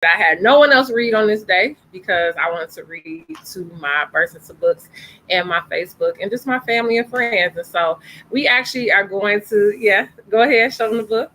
I had no one else read on this day because I wanted to read to my Persons to Books and my Facebook and just my family and friends. And so we actually are going to, yeah, go ahead, show them the book.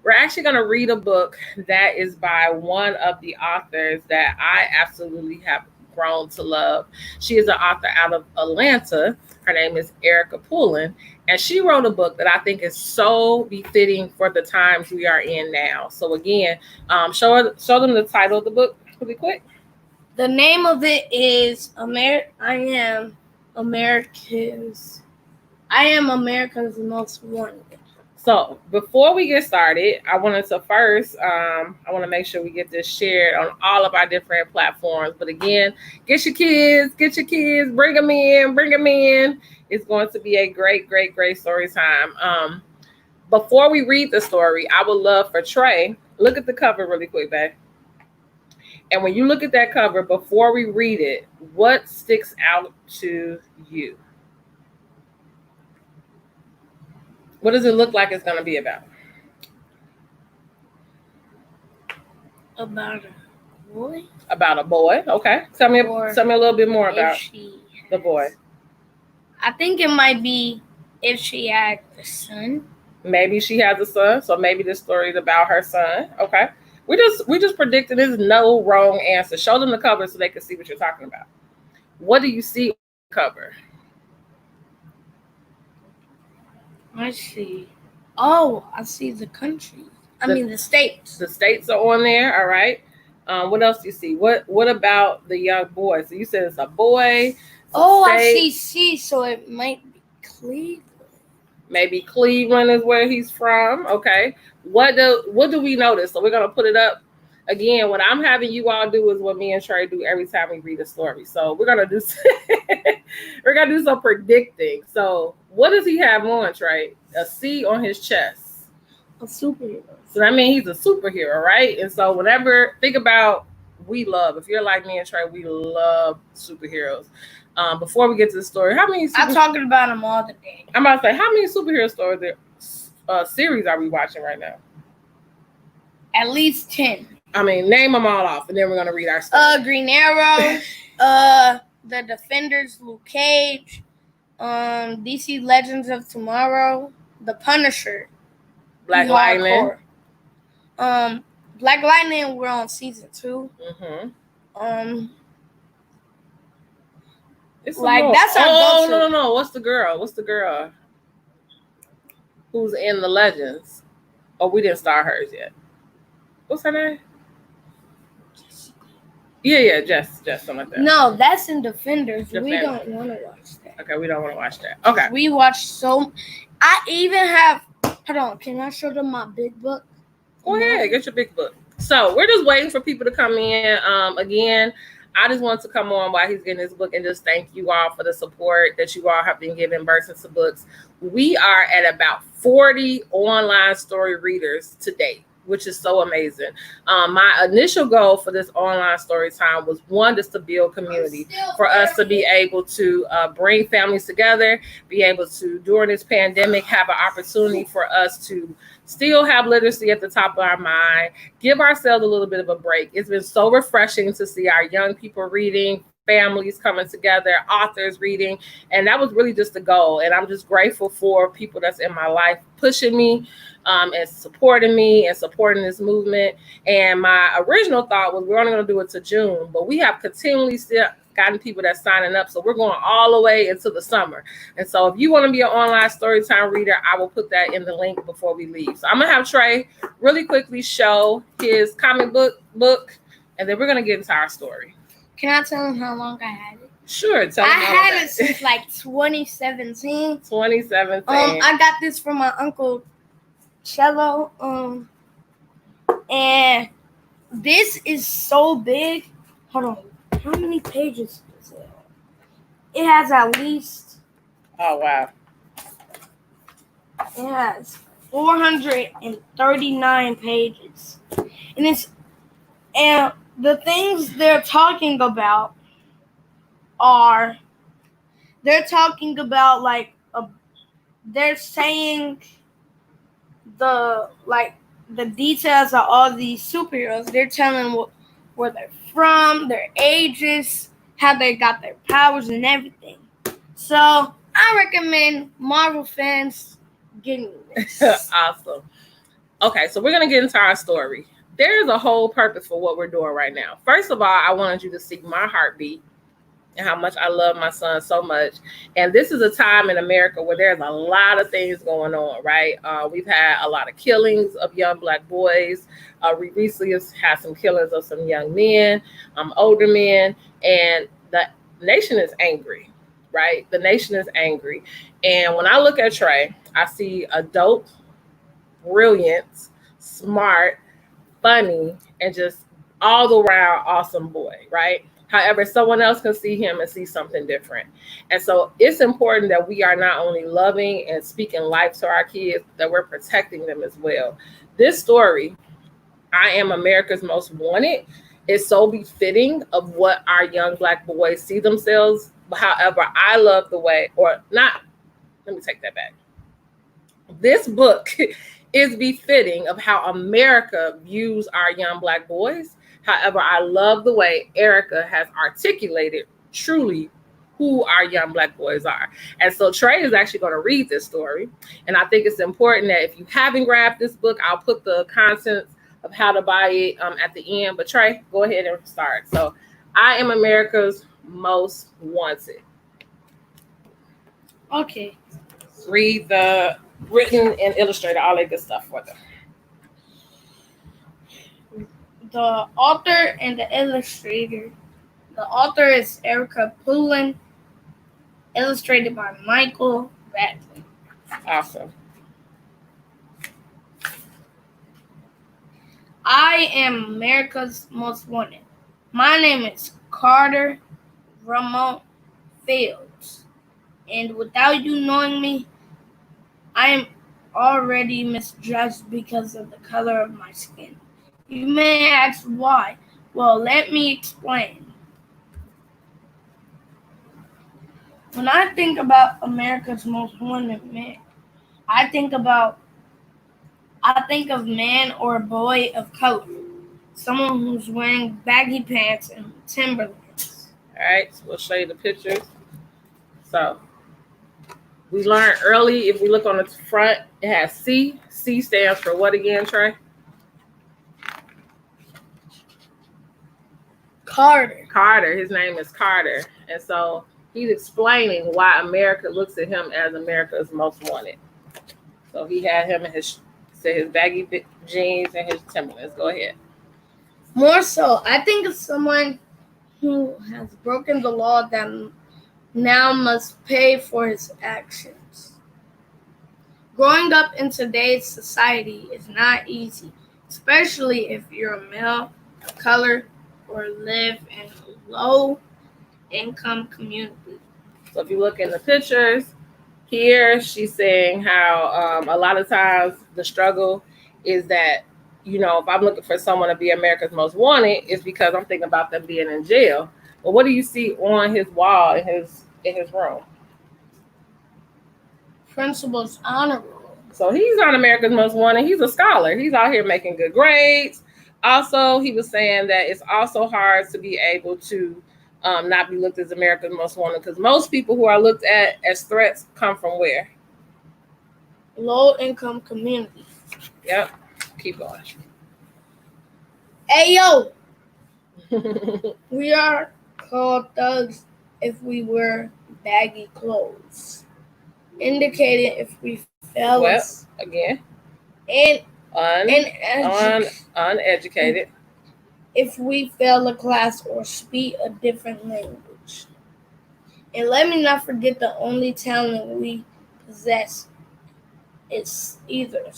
We're actually going to read a book that is by one of the authors that I absolutely have grown to love. She is an author out of Atlanta. Her name is Erica Poulin, and she wrote a book that I think is so befitting for the times we are in now. So again, show them the title of the book really quick. The name of it is I am America's Most Wanted. So before we get started, I wanted to first, I want to make sure we get this shared on all of our different platforms. But again, get your kids, bring them in. It's going to be a great story time. Before we read the story, I would love for Trey, look at the cover really quick, babe. And when you look at that cover, before we read it, what sticks out to you? What does it look like it's going to be about? About a boy. About a boy. Okay. Tell me a little bit more about the boy. I think it might be if she had a son. Maybe she has a son, so maybe this story is about her son. Okay. We just predicted there's no wrong answer. Show them the cover so they can see what you're talking about. What do you see on the cover? I see. Oh, I see the country. The states. The states are on there. All right. What else do you see? What about the young boy? So you said it's a boy. I see. So it might be Cleveland. Maybe Cleveland is where he's from. Okay. What do we notice? So we're gonna put it up again. What I'm having you all do is what me and Trey do every time we read a story. So we're gonna do some predicting. So what does he have on, Trey? A C on his chest. A superhero. So that means he's a superhero, right? And so whenever think about if you're like me and Trey, we love superheroes. Before we get to the story, how many? I'm talking about them all the day. I'm about to say, how many superhero stories series are we watching right now? At least 10. I mean, name them all off, and then we're gonna read our story. Green Arrow, The Defenders, Luke Cage, DC Legends of Tomorrow, The Punisher, Black Lightning. Black Lightning. We're on season 2. Mm-hmm. That's our go-to. No. What's the girl? Who's in the Legends? Oh, we didn't start hers yet. What's her name? Yeah, Jess, something like that. No, that's in Defenders. We don't want to watch that. Okay, we don't want to watch that. Okay. We watched I even have. Hold on, can I show them my big book? Go ahead, get your big book. So we're just waiting for people to come in. Again, I just want to come on while he's getting his book and just thank you all for the support that you all have been giving Persons to Books. We are at about 40 online story readers to date, which is so amazing. My initial goal for this online story time was just to build community, for us to be able to bring families together, be able to, during this pandemic, have an opportunity for us to still have literacy at the top of our mind, give ourselves a little bit of a break. It's been so refreshing to see our young people reading, families coming together, authors reading, and that was really just the goal. And I'm just grateful for people that's in my life pushing me and supporting me and supporting this movement. And my original thought was we're only going to do it to June, but we have continually still gotten people that's signing up, so we're going all the way into the summer. And so if you want to be an online storytime reader, I will put that in the link before we leave. So I'm gonna have Trey really quickly show his comic book, and then we're gonna get into our story. Can I tell him how long I had it? Sure. I had it since like 2017. 2017. I got this from my uncle Cello. And this is so big. Hold on. How many pages is it? It has at least. Oh wow. It has 439 pages, and the things they're talking about are they're saying the the details of all these superheroes. They're telling where they're from, their ages, how they got their powers, and everything. So I recommend Marvel fans getting this. Awesome. Okay, so we're gonna get into our story. There's a whole purpose for what we're doing right now. First of all, I wanted you to see my heartbeat and how much I love my son so much. And this is a time in America where there's a lot of things going on, right? We've had a lot of killings of young Black boys. We recently have had some killings of some young men, older men, and the nation is angry, right? The nation is angry. And when I look at Trey, I see adult, brilliant, smart, funny, and just all around awesome boy, right? However, someone else can see him and see something different. And so it's important that we are not only loving and speaking life to our kids, that we're protecting them as well. This story, I Am America's Most Wanted, is so befitting of what our young Black boys see themselves. However, I love the way, or not, let me take that back. This book is befitting of how America views our young Black boys. However, I love the way Erica has articulated truly who our young Black boys are. And so Trey is actually going to read this story. And I think it's important that if you haven't grabbed this book, I'll put the contents of how to buy it at the end. But Trey, go ahead and start. So I Am America's Most Wanted. Okay. Read the written and illustrated, all that good stuff for them. The author and the illustrator. The author is Erica Poulin, illustrated by Michael Radley. Awesome. I Am America's Most Wanted. My name is Carter Ramon Fields, and without you knowing me, I am already misjudged because of the color of my skin. You may ask why. Well, let me explain. When I think about America's Most Wanted man, I think of man or boy of color, someone who's wearing baggy pants and Timberlands. All right, so we'll show you the pictures. So we learned early, if we look on the front, it has C. C stands for what again, Trey? Carter. Carter. His name is Carter. And so he's explaining why America looks at him as America's Most Wanted. So he had him in his baggy jeans and his Timberlands. Go ahead. More so, I think of someone who has broken the law that now must pay for his actions. Growing up in today's society is not easy, especially if you're a male of color or live in a low-income community. So if you look in the pictures, here she's saying how a lot of times the struggle is that, you know, if I'm looking for someone to be America's Most Wanted, it's because I'm thinking about them being in jail. But what do you see on his wall in his room? Principal's honor roll. So he's not America's Most Wanted. He's a scholar. He's out here making good grades. Also, he was saying that it's also hard to be able to not be looked as America's Most Wanted, because most people who are looked at as threats come from where? Low-income community. Yep. Keep going. Hey, yo. We are called thugs if we wear baggy clothes, indicating if we fail again. And uneducated. If we fail a class or speak a different language. And let me not forget the only talent we possess is either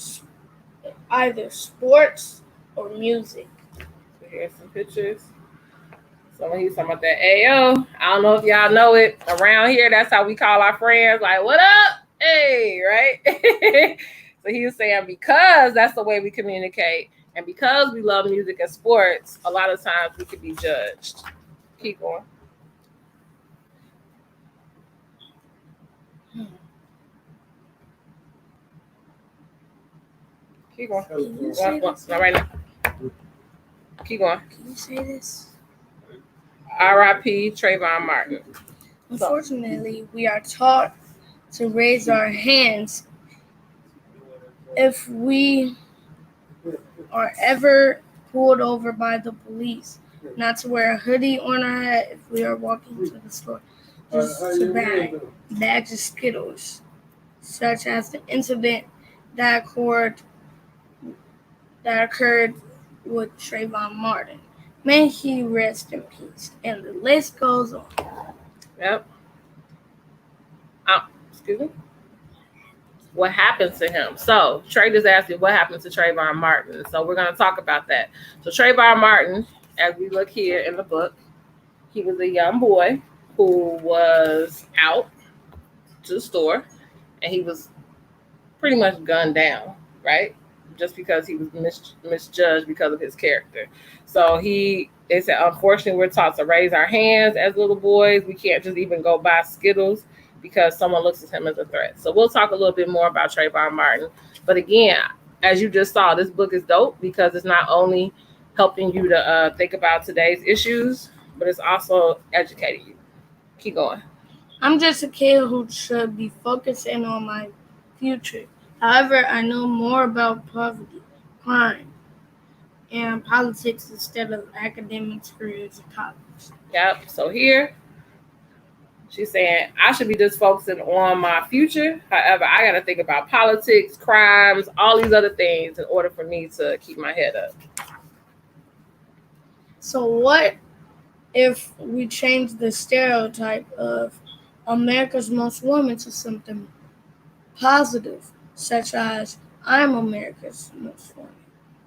sports or music. So here's some pictures. So when he's talking about that AO, I don't know if y'all know it. Around here, that's how we call our friends. Like, what up? Hey, right? So he was saying because that's the way we communicate, and because we love music and sports, a lot of times we could be judged. Keep going. Keep going. Can you say this? Not right now. Keep going. Can you say this? R.I.P. Trayvon Martin. Unfortunately, we are taught to raise our hands if we are ever pulled over by the police, not to wear a hoodie on our head if we are walking to the store, just to bag bags of Skittles, such as the incident that occurred with Trayvon Martin. May he rest in peace. And the list goes on. Yep. Excuse me. What happened to him? So Trey just asked me what happened to Trayvon Martin. So we're going to talk about that. So Trayvon Martin, as we look here in the book, he was a young boy who was out to the store, and he was pretty much gunned down, right? Just because he was misjudged because of his character. So they said, unfortunately, we're taught to raise our hands as little boys. We can't just even go buy Skittles because someone looks at him as a threat. So we'll talk a little bit more about Trayvon Martin. But again, as you just saw, this book is dope because it's not only helping you to think about today's issues, but it's also educating you. Keep going. I'm just a kid who should be focusing on my future. However, I know more about poverty, crime, and politics instead of academics, careers, and college. Yep. So here, she's saying, I should be just focusing on my future. However, I got to think about politics, crimes, all these other things in order for me to keep my head up. So what if we change the stereotype of America's Most Wanted to something positive, such as I'm America's Most Wanted?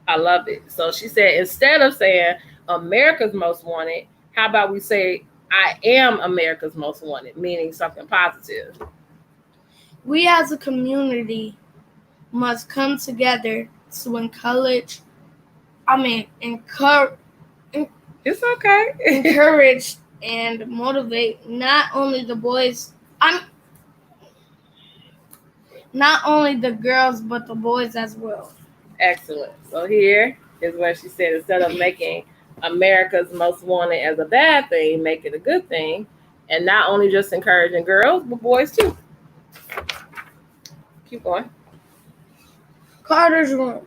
I love it. So she said, instead of saying America's Most Wanted, how about we say I am America's Most Wanted, meaning something positive. We as a community must come together to encourage It's okay. encourage and motivate not only the boys, not only the girls, but the boys as well. Excellent. So here is what she said, instead of making America's Most Wanted as a bad thing, make it a good thing, and not only just encouraging girls, but boys too. Keep going. Carter's Room.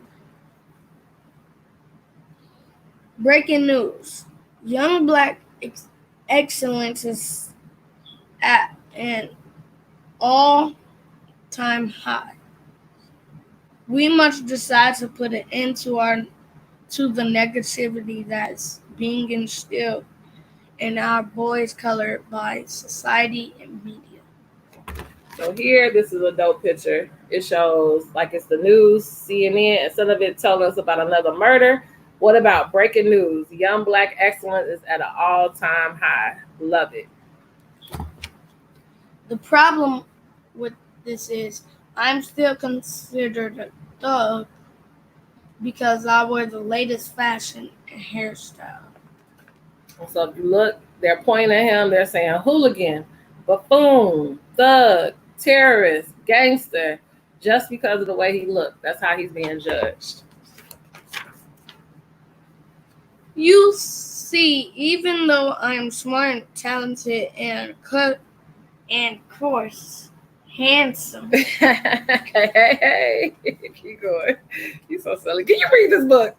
Breaking news. Young Black excellence is at an all-time high. We must decide to put an end to the negativity that's being instilled in our boys' color by society and media. So here, this is a dope picture. It shows like it's the news, CNN. Instead of it telling us about another murder, what about breaking news? Young Black excellence is at an all-time high. Love it. The problem with this is I'm still considered a thug because I wear the latest fashion and hairstyle. So if you look, they're pointing at him. They're saying hooligan, buffoon, thug, terrorist, gangster, just because of the way he looked. That's how he's being judged. You see, even though I am smart, talented, and course, handsome. Hey, keep going. You're so silly. Can you read this book?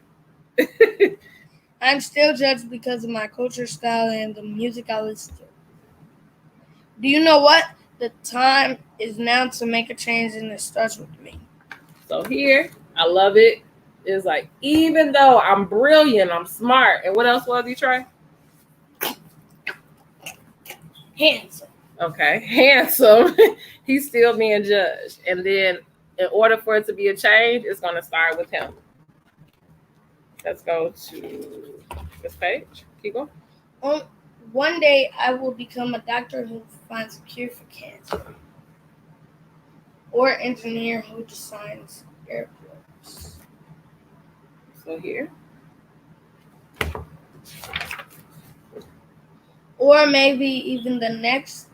I'm still judged because of my culture, style, and the music I listen to. Do you know what? The time is now to make a change, and it starts with me. So here, I love it. It's like, even though I'm brilliant, I'm smart. And what else was he trying? Handsome. Okay, handsome. He's still being judged. And then in order for it to be a change, it's going to start with him. Let's go to this page. Keep going. One day, I will become a doctor who finds a cure for cancer, or engineer who designs airports. So here. Or maybe even the next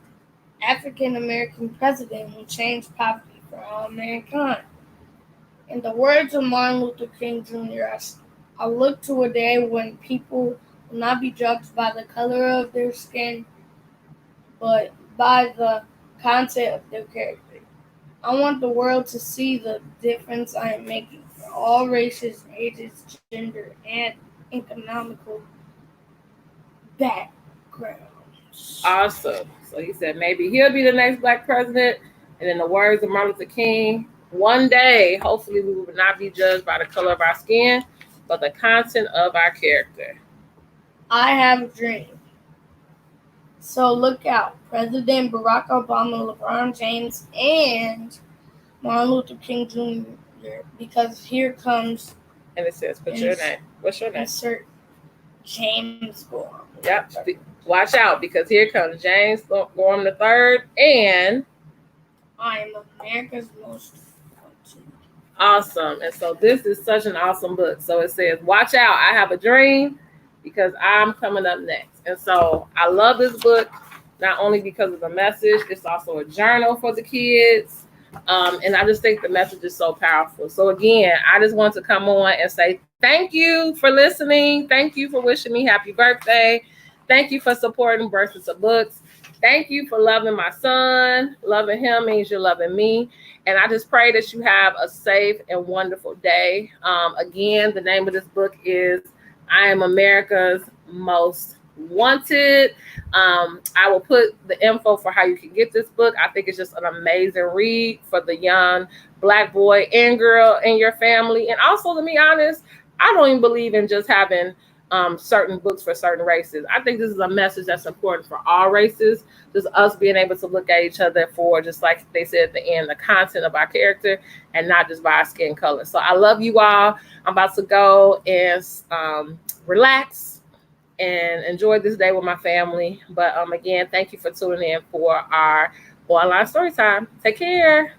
African American president who changed poverty for all mankind. In the words of Martin Luther King Jr., I look to a day when people will not be judged by the color of their skin, but by the content of their character. I want the world to see the difference I am making for all races, ages, gender, and economical backgrounds. Awesome. So he said maybe he'll be the next black president. And in the words of Martin Luther King, one day, hopefully, we will not be judged by the color of our skin, but the content of our character. I have a dream. So look out. President Barack Obama, LeBron James, and Martin Luther King Jr. Because here comes. And it says, put your name. What's your name? Insert James Gorham. Yep. Watch out, because here comes James Gorham III, and I am America's most wanted. Awesome. And so this is such an awesome book. So it says, watch out, I have a dream, because I'm coming up next. And so I love this book, not only because of the message, it's also a journal for the kids. And I just think the message is so powerful. So again, I just want to come on and say thank you for listening. Thank you for wishing me happy birthday. Thank you for supporting Versus of Books. Thank you for loving my son. Loving him means you're loving me. And I just pray that you have a safe and wonderful day. Again, the name of this book is I Am America's Most Wanted. I will put the info for how you can get this book. I think it's just an amazing read for the young black boy and girl in your family. And also, to be honest, I don't even believe in just having certain books for certain races. I think this is a message that's important for all races. Just us being able to look at each other for, just like they said at the end, the content of our character and not just by our skin color. So I love you all. I'm about to go and relax and enjoy this day with my family. But again, thank you for tuning in for our online story time. Take care.